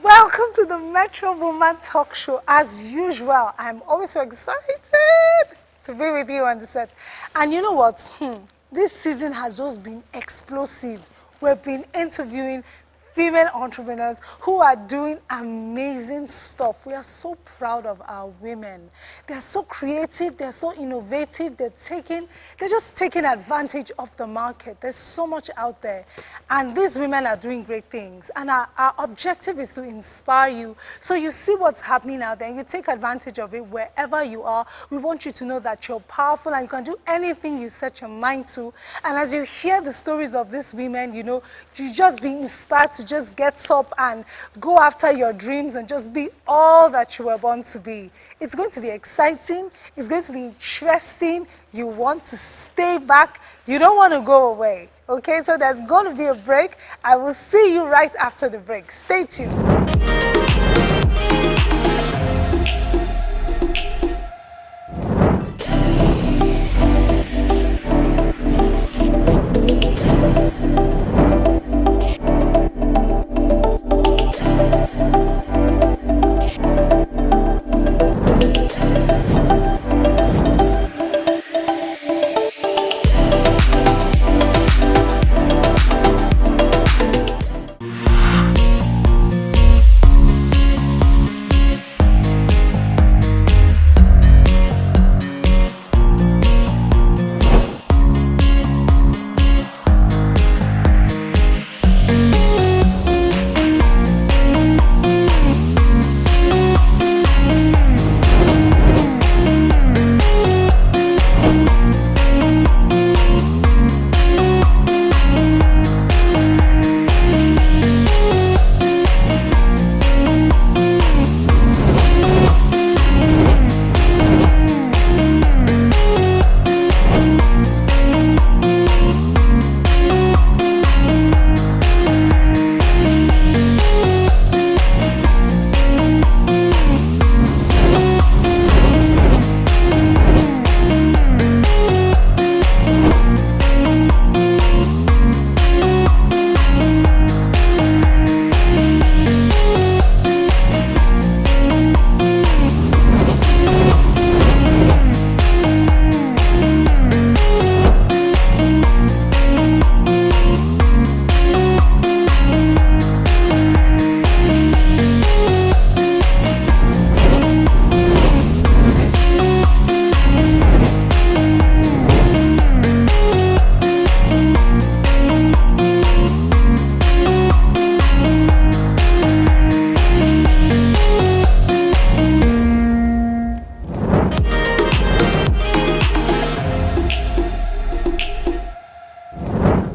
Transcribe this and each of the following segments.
Welcome to the Metrowoman talk show. As usual, I'm always so excited to be with you on the set. And you know what? This season has just been explosive. We've been interviewing female entrepreneurs who are doing amazing stuff. We are so proud of our women. They're so creative, they're so innovative, they're just taking advantage of the market. There's so much out there. And these women are doing great things. And our objective is to inspire you. So you see what's happening out there and you take advantage of it wherever you are. We want you to know that you're powerful and you can do anything you set your mind to. And as you hear the stories of these women, you just be inspired to just get up and go after your dreams and just be all that you were born to be. It's going to be exciting. It's going to be interesting. You want to stay back. You don't want to go away. Okay, so there's going to be a break. I will see you right after the break. Stay tuned.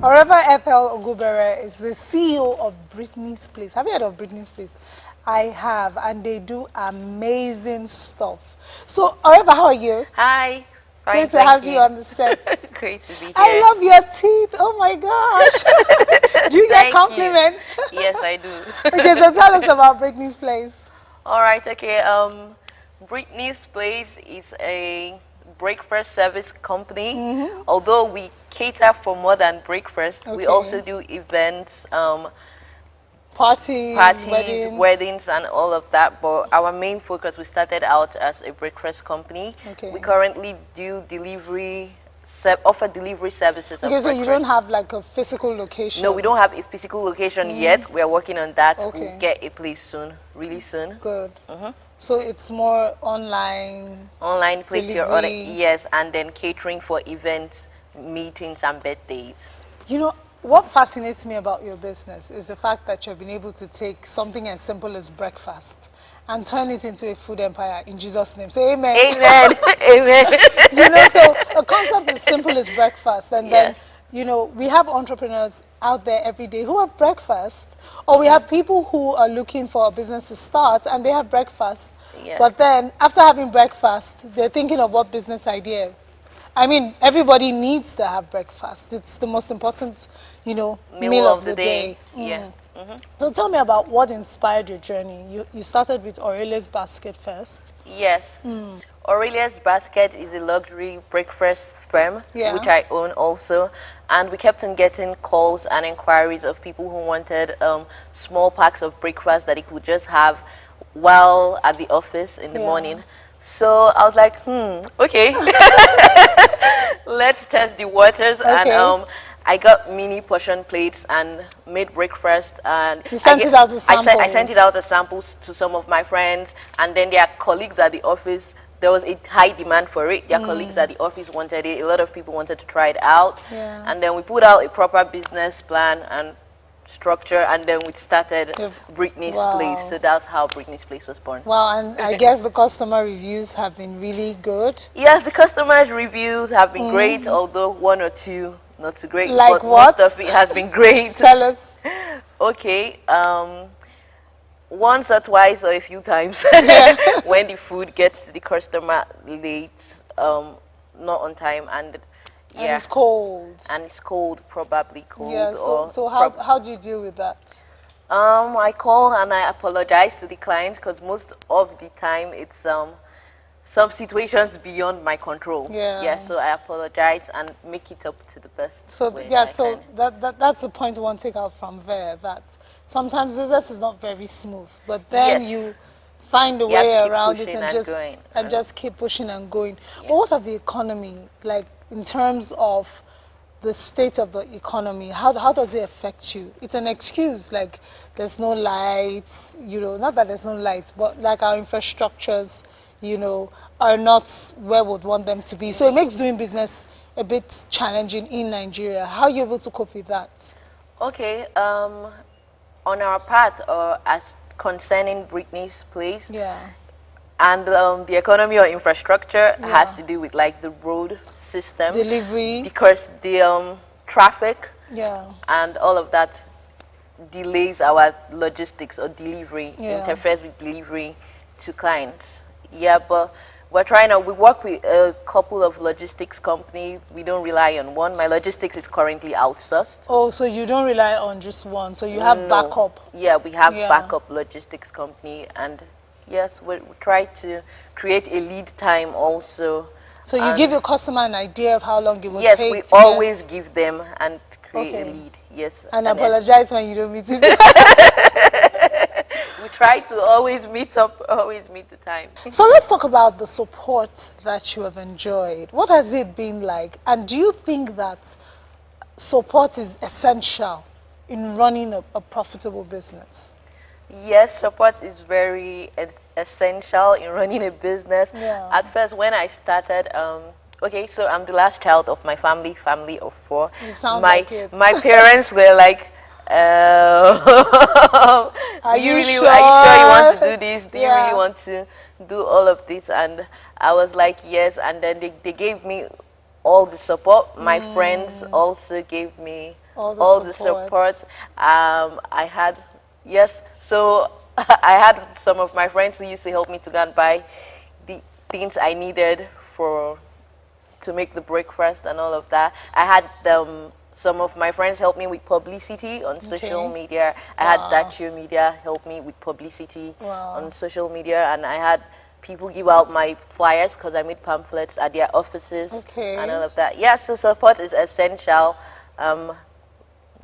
Oreva FL Ogubere is the CEO of Britney's Place. Have you heard of Britney's Place? I have, and they do amazing stuff. So, Oreva, how are you? Hi. Fine, Great to have you on the set. Great to be here. I love your teeth. Oh my gosh. Do you get compliments? You. Yes, I do. Okay, so tell us about Britney's Place. All right, okay. Britney's Place is a breakfast service company. Although we cater for more than breakfast, we also do events, parties, weddings, and all of that. But our main focus, we started out as a breakfast company. We currently do offer delivery services. Okay, so you don't have like a physical location? No, we don't have a physical location yet. We are working on that. We'll get a place soon, really soon. Good. So it's more online? Online place your order, yes, and then catering for events, meetings, and birthdays. You know, what fascinates me about your business is the fact that you've been able to take something as simple as breakfast and turn it into a food empire in Jesus' name. Say amen. Amen. Amen. So a concept as simple as breakfast, and then, we have entrepreneurs out there every day who have breakfast, or we have people who are looking for a business to start and they have breakfast. But then after having breakfast, they're thinking of what business idea. I mean, everybody needs to have breakfast. It's the most important, meal of the day. So tell me about what inspired your journey. You started with Aurelia's Basket first. Yes. Aurelia's Basket is a luxury breakfast firm, which I own also. and we kept on getting calls and inquiries of people who wanted small packs of breakfast that they could just have while at the office in the morning. So I was like, okay, let's test the waters. Okay. And I got mini portion plates and made breakfast. And you sent it out as samples? I sent it out as samples to some of my friends, and then their colleagues at the office. There was a high demand for it. Their colleagues at the office wanted it. A lot of people wanted to try it out. Yeah. And then we put out a proper business plan and structure, and then we started Brittany's Place. So that's how Brittany's Place was born. Wow, and I guess the customer reviews have been really good. Yes, the customers' reviews have been great, although one or two not so great. Like but what? Most of it has been great. Tell us. Okay, once or twice or a few times when the food gets to the customer late, not on time, and it's cold. And it's cold, probably cold. Yeah, so how do you deal with that? I call and I apologize to the client, because most of the time it's some situations beyond my control. Yeah, so I apologize and make it up to the best. So that's the point we want to take out from there, that sometimes business is not very smooth, but then you find a way around it and just keep pushing and going. But what of the economy, like in terms of the state of the economy, how does it affect you? It's an excuse, like there's no lights, not that there's no lights, but like our infrastructures, are not where we would want them to be. So it makes doing business a bit challenging in Nigeria. How are you able to cope with that? Okay, on our part, as concerning Brittany's Place, and the economy or infrastructure has to do with like the road system, delivery, because the traffic, and all of that delays our logistics or delivery, interferes with delivery to clients. Yeah, but we work with a couple of logistics companies. We don't rely on one. My logistics is currently outsourced. Oh, so you don't rely on just one, so you have backup. Yeah, we have backup logistics company, and yes, we try to create a lead time also. So you give your customer an idea of how long it will take? Yes, we always give them and create a lead. Yes. And apologize when you don't meet it. We try to always meet the time. So let's talk about the support that you have enjoyed. What has it been like? And do you think that support is essential in running a profitable business? Yes, support is very essential in running a business. Yeah. At first, when I started, okay, so I'm the last child of my family of 4. You sound like it. My parents were like, are you sure you want to do this? Do you really want to do all of this? And I was like, yes. And then they gave me all the support. My friends also gave me all the support. I had, so I had some of my friends who used to help me to go and buy the things I needed to make the breakfast and all of that. I had some of my friends help me with publicity on social media. I had Dacio Media help me with publicity on social media, and I had people give out my flyers because I made pamphlets at their offices and all of that. Yeah, so support is essential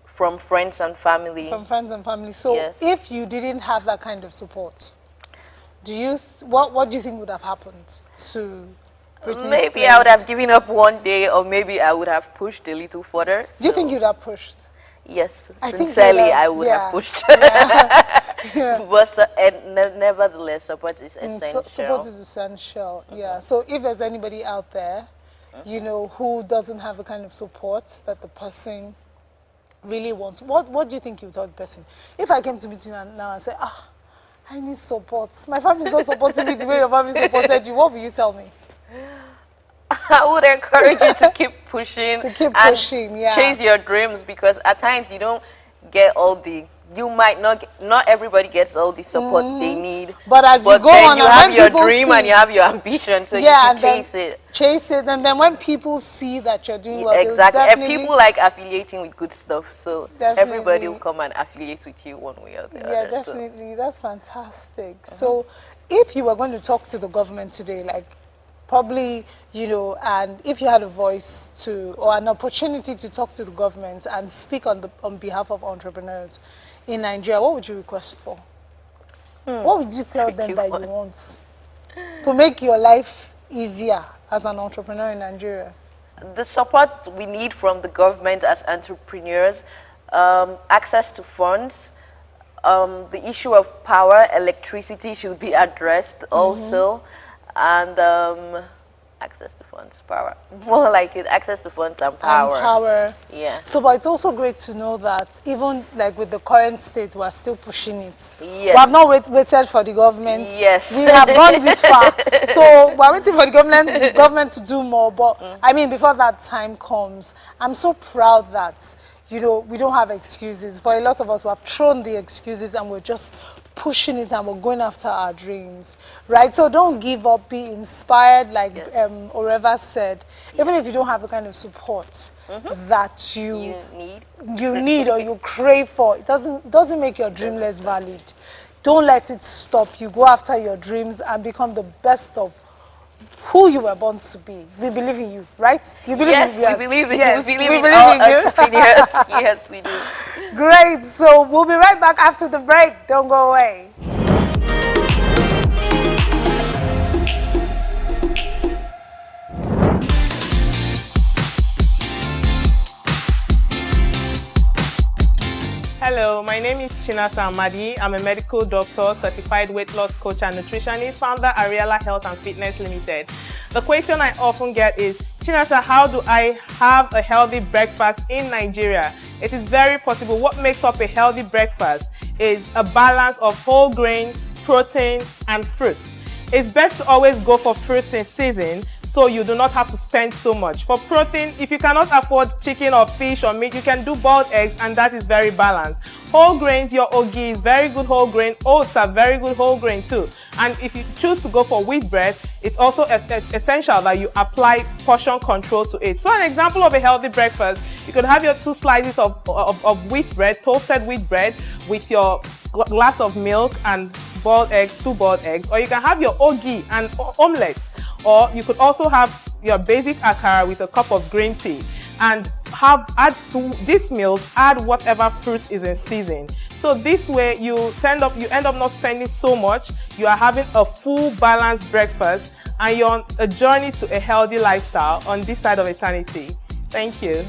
from friends and family. From friends and family. So if you didn't have that kind of support, what do you think would have happened to Brittany's Maybe Place? I would have given up one day, or maybe I would have pushed a little further. Do you think you'd have pushed? Yes, sincerely, I would have pushed. But nevertheless, support is essential. Support is essential, So if there's anybody out there, who doesn't have the kind of support that the person really wants, what do you think you would tell the person? If I came to meet you now and say, I need support, my family is not supporting me the way your family supported you, what will you tell me? I would encourage you to keep pushing, chase your dreams, because at times you don't get not everybody gets all the support they need. But as you go on, you have your dream and you have your ambition, so you can chase it. Chase it, and then when people see that you're doing well, exactly, and people like affiliating with good stuff, so everybody will come and affiliate with you one way or the other. Yeah, definitely, that's fantastic. So if you were going to talk to the government today, like, probably, you know, and if you had a voice to, or an opportunity to talk to the government and speak on behalf of entrepreneurs in Nigeria, what would you request for? What would you tell them that you want to make your life easier as an entrepreneur in Nigeria? The support we need from the government as entrepreneurs, access to funds, the issue of power, electricity should be addressed also, and access to funds, power. More like it, access to funds and power. And power. Yeah. So, but it's also great to know that even like with the current state, we're still pushing it. Yes. We have not waited for the government. Yes. We have gone this far. So we're waiting for the government to do more. But I mean, before that time comes, I'm so proud that, you know, we don't have excuses. For a lot of us, we have thrown the excuses and we're just pushing it and we're going after our dreams, right? So don't give up, be inspired, like Oreva said. Even if you don't have the kind of support that you need or you crave for, it doesn't make your dream less valid. Don't let it stop you. Go after your dreams and become the best of who you were born to be. We believe in you, right? You believe Yes, in, we believe in yes, we believe in all entrepreneurs. Yes, we do. Great. So we'll be right back after the break. Don't go away. Hello, my name is Chinasa Amadi. I'm a medical doctor, certified weight loss coach and nutritionist, founder Ariella Health and Fitness Limited. The question I often get is, Chinasa, how do I have a healthy breakfast in Nigeria? It is very possible. What makes up a healthy breakfast is a balance of whole grain, protein, and fruits. It's best to always go for fruits in season, so you do not have to spend so much. For protein, if you cannot afford chicken or fish or meat, you can do boiled eggs, and that is very balanced. Whole grains, your ogi is very good whole grain. Oats are very good whole grain too. And if you choose to go for wheat bread, it's also essential that you apply portion control to it. So an example of a healthy breakfast, you could have your 2 slices of wheat bread, toasted wheat bread, with your glass of milk and boiled eggs, 2 boiled eggs. Or you can have your ogi and omelets. Or you could also have your basic akara with a cup of green tea, and add to these meals, add whatever fruit is in season. So this way you end up not spending so much. You are having a full balanced breakfast, and you're on a journey to a healthy lifestyle on this side of eternity. Thank you.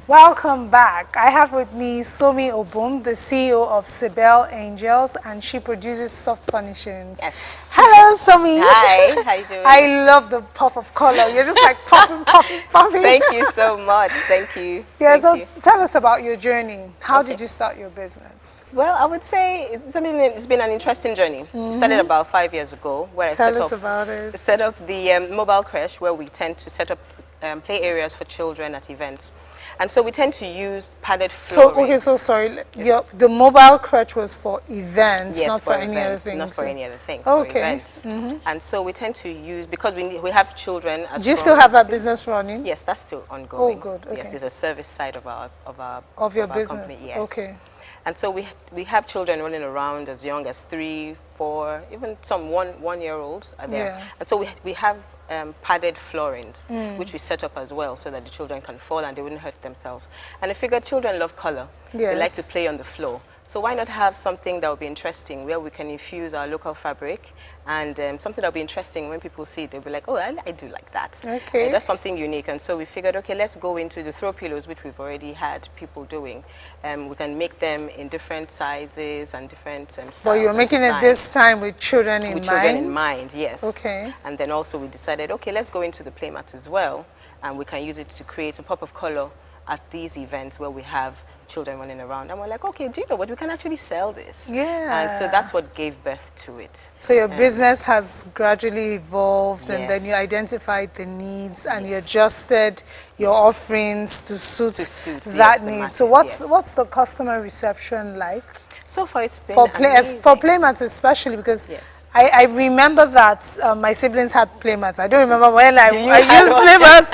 Welcome back. I have with me Somi Obum, the CEO of Sibel Angels, and she produces soft furnishings. Yes. Hello, Somi. Hi, how you doing? I love the puff of color. You're just like puffing, puffing, puffing. Thank you so much. Thank you. Yeah, Thank so you. tell us about your journey. How did you start your business? Well, I would say it's been an interesting journey. It started about 5 years ago, where Tell I us about it. set up the mobile creche, where we tend to set up play areas for children at events. And so we tend to use padded flooring. So, okay, so sorry. The mobile crutch was for events, Yes, not for any other thing. Not for any other thing. Okay. For events. And so we tend to use, because we have children. Do you still have that business running? Yes, that's still ongoing. Oh, good. Okay. Yes, it's a service side of your our business. company. Yes. Okay. And so we have children running around as young as 3, 4, even some 1-year-olds are there. Yeah. And so we have padded floorings, which we set up as well, so that the children can fall and they wouldn't hurt themselves. And I figured children love color. Yes. They like to play on the floor. So why not have something that would be interesting, where we can infuse our local fabric, and something that will be interesting when people see it, they'll be like, oh, I do like that. Okay. That's something unique. And so we figured, okay, let's go into the throw pillows, which we've already had people doing. We can make them in different sizes and different styles. But you're making it this time with children in mind? With children in mind, yes. Okay. And then also we decided, okay, let's go into the playmats as well, and we can use it to create a pop of color at these events where we have children running around. And we're like, okay, do you know what? We can actually sell this. Yeah. And so that's what gave birth to it. So your business has gradually evolved, and then Yes. you identified the needs, and you adjusted your offerings to suit that yes, the need. So market, what's the customer reception like? So far it's been For amazing. playmats especially, because Yes. I remember that my siblings had playmats. I don't remember when I had used one. playmats,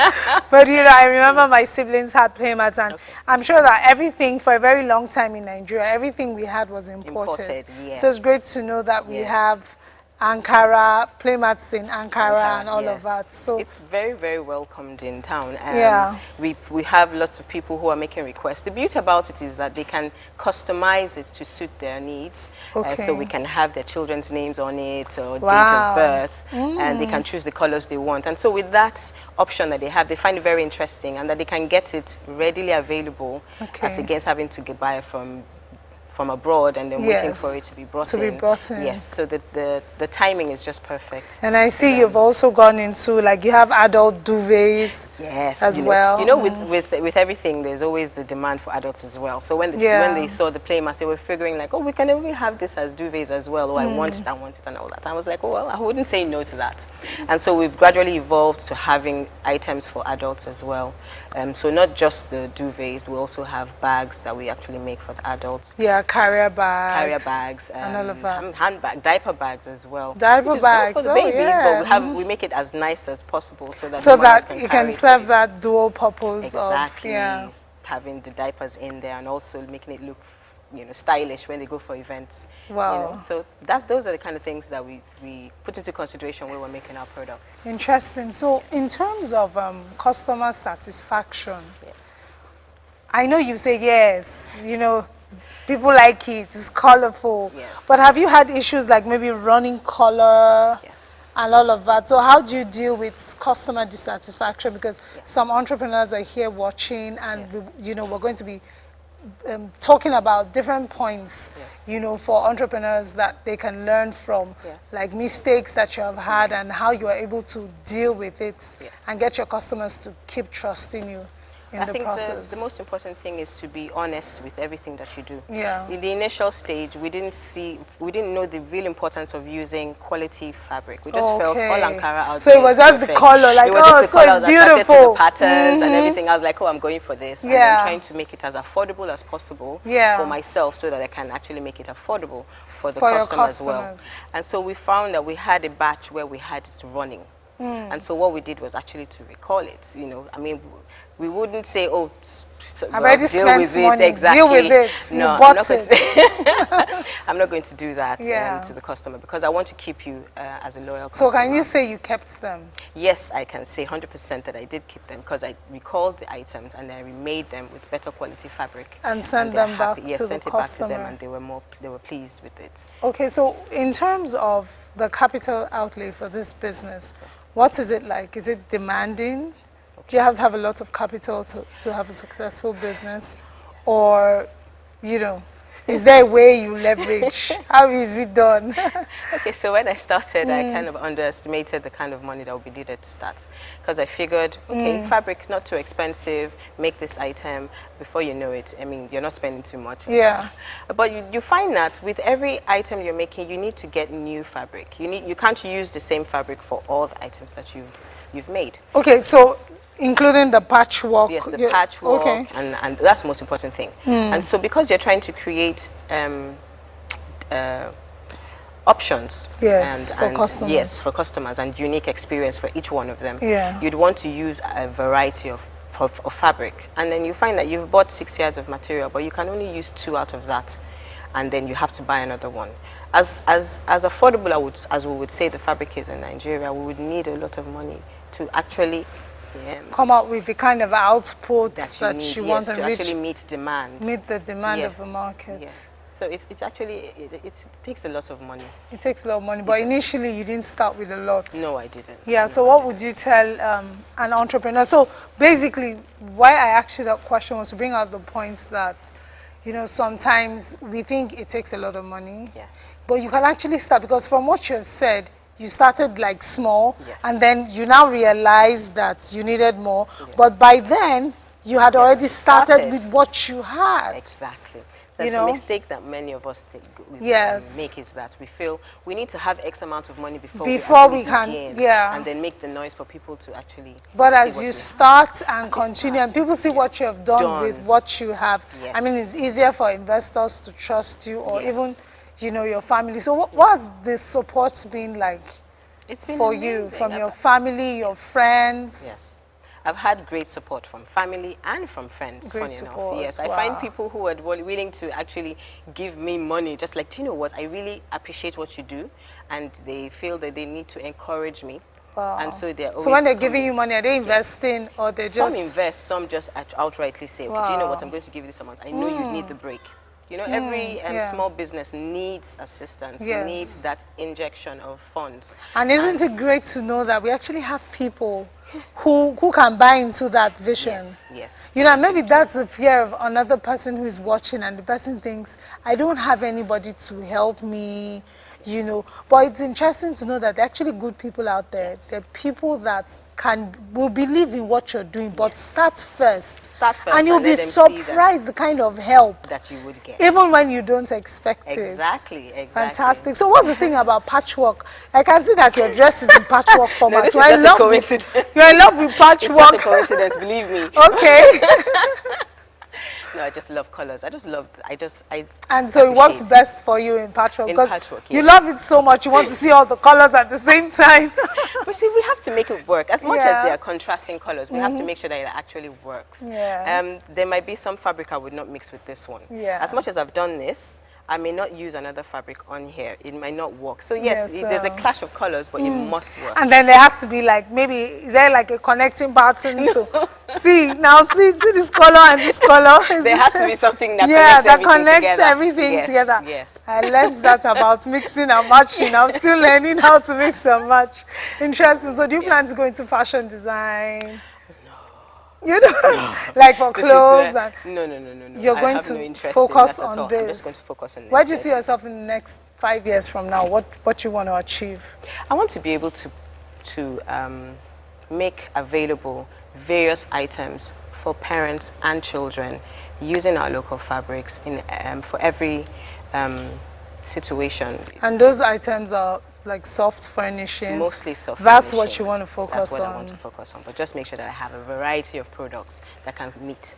but I remember my siblings had playmats, and I'm sure that everything for a very long time in Nigeria, everything we had was imported. Yes. So it's great to know that we Yes. have Ankara, playmats in Ankara and all yes. of that. So it's very, very welcomed in town. Yeah. We have lots of people who are making requests. The beauty about it is that they can customize it to suit their needs. Okay. So we can have their children's names on it, or date Wow. of birth, and they can choose the colors they want. And so with that option that they have, they find it very interesting, and that they can get it readily available, Okay. as against having to buy it from abroad and then waiting for it to be brought in. Yes, so the timing is just perfect. And I see you've also gone into, like, you have adult duvets. Yes, as well. With everything, there's always the demand for adults as well. So when they saw the playmats, they were figuring like, oh, we can even have this as duvets as well. Oh, I want it and all that. I was like, oh, well, I wouldn't say no to that. And so we've gradually evolved to having items for adults as well. So not just the duvets, we also have bags that we actually make for the adults. Yeah, carrier bags. And all of that. Handbag, diaper bags as well. Diaper bags, for the oh, babies, yeah. but we make it as nice as possible so that You can serve that dual purpose exactly of having the diapers in there, and also making it look stylish when they go for events. Wow. So those are the kind of things that we put into consideration when we're making our products. Interesting. So in terms of customer satisfaction, Yes. I know you say yes, people like it, it's colorful. Yes. But have you had issues like maybe running color? Yes. And all of that? So how do you deal with customer dissatisfaction? Because some entrepreneurs are here watching, and we're going to be talking about different points, for entrepreneurs that they can learn from, like mistakes that you have had and how you are able to deal with it and get your customers to keep trusting you in the process. The most important thing is to be honest with everything that you do. Yeah. In the initial stage, we didn't know the real importance of using quality fabric. We just felt all Ankara out So it was just the color, like, oh, so it's beautiful. The patterns and everything. I was like, oh, I'm going for this. And then trying to make it as affordable as possible for myself, so that I can actually make it affordable for the customer as well. And so we found that we had a batch where we had it running. And so what we did was actually to recall it. I mean, we wouldn't say, oh, I already spent money, exactly. Deal with it, no, you bought it. I'm not going to do that to the customer, because I want to keep you as a loyal So customer. can you say you kept them? Yes, I can say 100% that I did keep them, because I recalled the items and I remade them with better quality fabric. And sent them back to the customer. Yes, sent it back to them, and they were pleased with it. Okay, so in terms of the capital outlay for this business, what is it like? Is it demanding? Do you have to have a lot of capital to have a successful business? Or, you know, is there a way you leverage? How is it done? Okay, so when I started, I kind of underestimated the kind of money that would be needed to start. Because I figured, okay, fabric's not too expensive, make this item. Before you know it, I mean, you're not spending too much. Yeah. But you find that with every item you're making, you need to get new fabric. You can't use the same fabric for all the items that you've made. Okay, so including the patchwork. Yes, the patchwork, okay. and that's the most important thing. And so because you're trying to create options, Yes, for customers. Yes, for customers, and unique experience for each one of them, Yeah. you'd want to use a variety of fabric. And then you find that you've bought 6 yards of material, but you can only use 2 out of that, and then you have to buy another one. As affordable as we would say the fabric is in Nigeria, we would need a lot of money to actually come out with the kind of outputs that need, you want to and reach, actually meet demand. meet the demand Yes, of the market. Yes. So it's actually, it takes a lot of money. It takes a lot of money, but initially you didn't start with a lot. No, I didn't. Yeah, No, so what would you tell an entrepreneur? So basically, why I asked you that question was to bring out the point that, you know, sometimes we think it takes a lot of money, Yes. but you can actually start, because from what you have said, you started like small, Yes. and then you now realize that you needed more, Yes. but by then you had already started started. with what you had. Exactly. You That's know? the mistake that many of us Yes. make, is that we feel we need to have X amount of money before we we can, begin, yeah. and then make the noise for people to actually But see as what you we start and As you continue, start, and people see what you have done with Done. what you have, I mean, Yes. it's easier for investors to trust you, or Yes. even, you know, your family. So what has the support been like It's been for you, amazing. from your family, your friends? Yes. I've had great support from family and from friends, Great funny support, enough. Yes, I wow. find people who are willing to actually give me money, just like, do you know what, I really appreciate what you do, and they feel that they need to encourage me. Wow. And so they're always So when they're coming. giving you money, are they investing, or they Some just... invest, some just outrightly say, okay, do you know what, Wow. I'm going to give you this amount. I know you need the break. You know, every yeah. small business needs assistance, Yes. needs that injection of funds. And isn't it great to know that we actually have people who can buy into that vision? Yes, yes. You know, maybe that's the fear of another person who is watching, and the person thinks, I don't have anybody to help me, you know. But it's interesting to know that there are actually good people out there. Yes. There are people that will believe in what you're doing, but start first. Start first And you'll and be let them see surprised the kind of help, that you would get. even when you don't expect it. Exactly. Fantastic. So what's the thing about patchwork? I can see that your dress is in patchwork format. this So is I just a love coincidence. You're in love with It's just a patchwork. coincidence, believe me. Okay. No, I just love colors. I And so it works appreciate best for you in patchwork, In because patchwork, you yes. love it so much. You want to see all the colors at the same time. But see, we have to make it work. As much Yeah. as they are contrasting colors, we have to make sure that it actually works. Yeah. There might be some fabric I would not mix with this one. Yeah. As much as I've done this, I may not use another fabric on here. It might not work. So yes, Yes, there's a clash of colors, but it must work. And then there has to be like, maybe, is there like a connecting pattern to see this color and this color? There has to be something that connects everything Yes, together. Yes. I learned that about mixing and matching. I'm still learning how to mix and match. Interesting. So do you plan to go into fashion design? You know, like for clothes and... No. You're I going have no to interest focus in that at on all. this. I'm just going to focus on this. Where do you see yourself in the next 5 years from now? What you want to achieve? I want to be able to make available various items for parents and children using our local fabrics for every situation. And those items are like soft furnishings. Mostly soft That's what furnishings. you want to focus That's what on. I want to focus on. But just make sure that I have a variety of products that can meet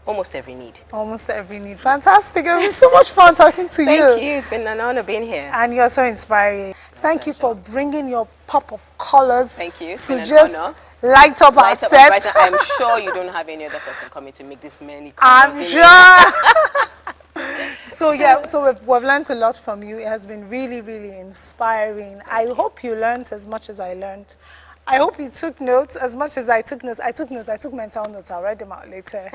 almost every need. Almost every need. Fantastic. It was so much fun talking to you. Thank you. It's been an honor being here. And you're so inspiring. Thank you for bringing your pop of colors Thank you. It's to been an just honor. light up our Light up set. brighten. I'm sure you don't have any other person coming to make this many colors. I'm in sure. So yeah, so we've learned a lot from you. It has been really, really inspiring. I hope you learned as much as I learned. I hope you took notes as much as I took notes. I took mental notes. I'll write them out later.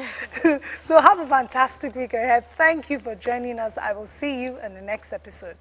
So have a fantastic week ahead. Thank you for joining us. I will see you in the next episode.